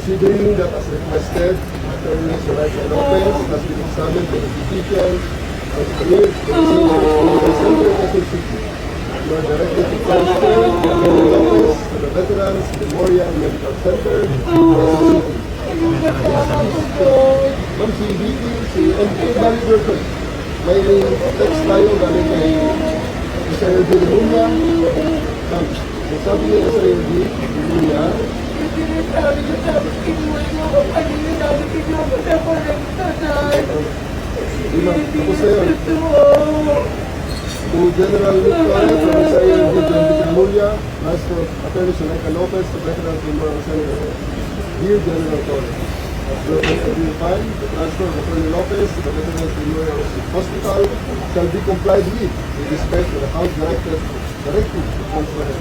Considering that as requested, attorney Soraya Lopez has been examined for the petition as clear to you are directed to transfer Attorney Lopez to the Veterans Memorial Medical Center. Ma'am, si Vicky, si MP Baliberton, may text tayo galing kay Sir Eugene Luna. Sabi niya Sir Eugene Luna, tapos na yun. To General Victoria from Sir Eugene Luna, as for Attorney Soraya Lopez, to Veterans Memorial Center. Dear General Torres, as verified, the transfer of Attorney Lopez to the Veterans Memorial Hospital shall be complied with respect to the House Directive to transfer her.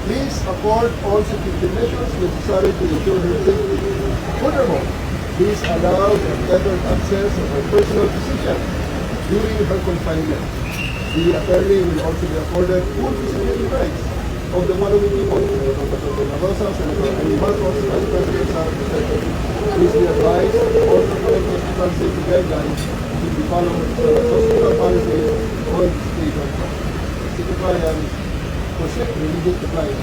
Please accord all security measures necessary to ensure her safety. Furthermore, please allow the untethered access of her personal physician during her confinement. The attorney will also be accorded full disciplinary rights of the following people: Senator Dela Rosa, Senator Amy Marcos, Vice President Sara Duterte. Please be advised that all proposed hospital safety guidelines should be followed as well as hospital policies on state of Secretarial for strict religious compliance.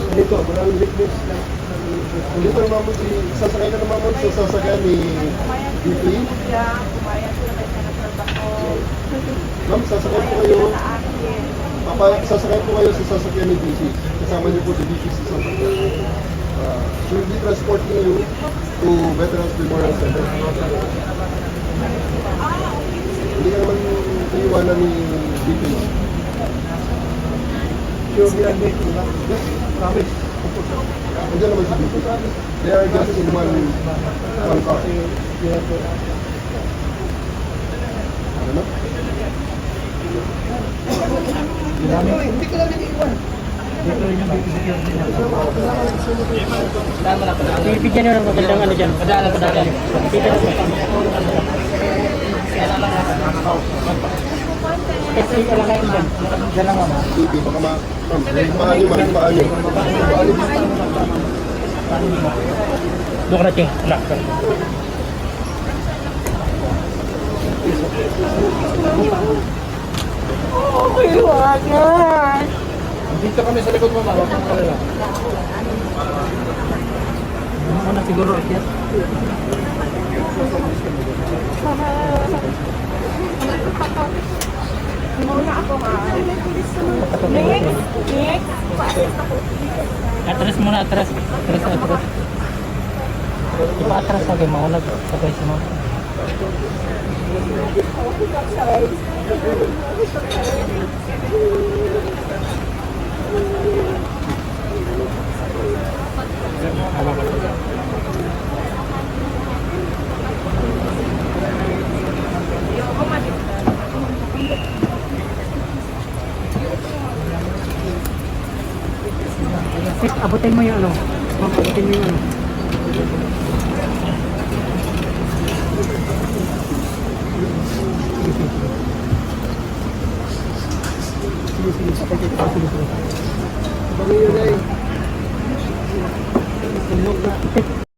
Dito, maraming witness na. Dito naman mo sasakay ka naman mo sa sasakyan ni BP. Ma'am, sasakay po kayo. Sasakay po kayo sa sasakyan ni BP. Kasama niyo po si BP sa sasakyan. She will be transporting you to Veterans Memorial Center. Hindi ka naman iiwanan ni BP. Sure, we are going to yes, promise. Nandiyan naman si BP. They are just in one car. Ano na? Hindi ko lang iiwan. Bibigyan nyo ng magandang ano dyan. Padala. Dito na po. Kasi ka lang kayo dyan. Dyan lang mama. Hindi, baka maano. Doon ka na ting. Anak. Okay, wagan. Dito kami sa likod mo, mama. Huwag kang kalala. Ano na siguro, yes? Muna ako ha. Next. Atras muna, atras. Atras. Ipa-atras lagi, maunag. Sabay si mama. Abutin mo yung ano. Abutin mo yung ano. Sige.